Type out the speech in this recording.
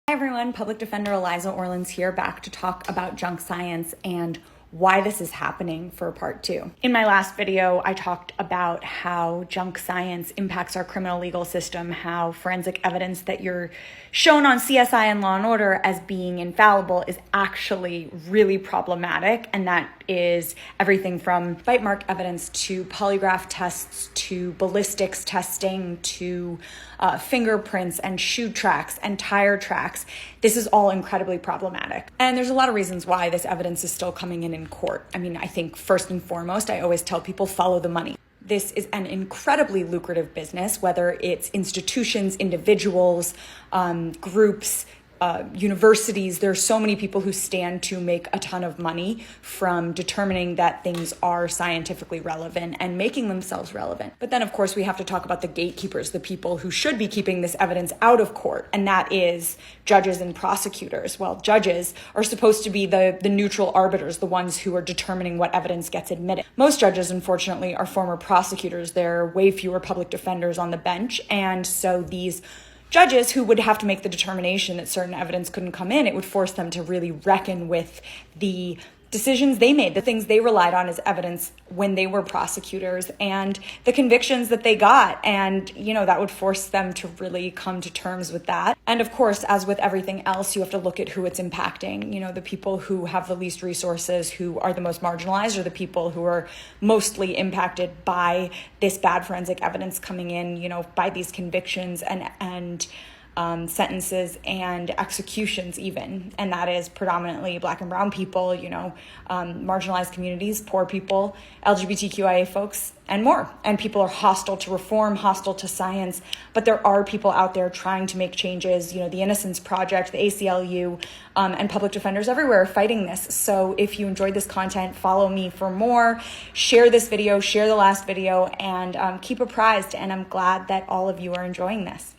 Hi everyone, Public Defender Eliza Orlins here, back to talk about junk science and why this is happening for part 2. In my last video, I talked about how junk science impacts our criminal legal system, how forensic evidence that you're shown on CSI and Law & Order as being infallible is actually really problematic, and that is everything from bite mark evidence to polygraph tests to ballistics testing to fingerprints and shoe tracks and tire tracks. This is all incredibly problematic. And there's a lot of reasons why this evidence is still coming in court. I mean, I think first and foremost, I always tell people follow the money. This is an incredibly lucrative business, whether it's institutions, individuals, groups, universities. There's so many people who stand to make a ton of money from determining that things are scientifically relevant and making themselves relevant. But then, of course, we have to talk about the gatekeepers, the people who should be keeping this evidence out of court, and that is judges and prosecutors. Well, judges are supposed to be the neutral arbiters, the ones who are determining what evidence gets admitted. Most judges, unfortunately, are former prosecutors. There are way fewer public defenders on the bench, and so these judges who would have to make the determination that certain evidence couldn't come in, it would force them to really reckon with the decisions they made, the things they relied on as evidence when they were prosecutors, and the convictions that they got. And, that would force them to really come to terms with that. And of course, as with everything else, you have to look at who it's impacting. The people who have the least resources, who are the most marginalized, are the people who are mostly impacted by this bad forensic evidence coming in, by these convictions and sentences and executions even. And that is predominantly Black and brown people, marginalized communities, poor people, LGBTQIA folks, and more. And people are hostile to reform, hostile to science, but there are people out there trying to make changes. The Innocence Project, the ACLU, and public defenders everywhere are fighting this. So if you enjoyed this content, follow me for more, share this video, share the last video, and keep apprised. And I'm glad that all of you are enjoying this.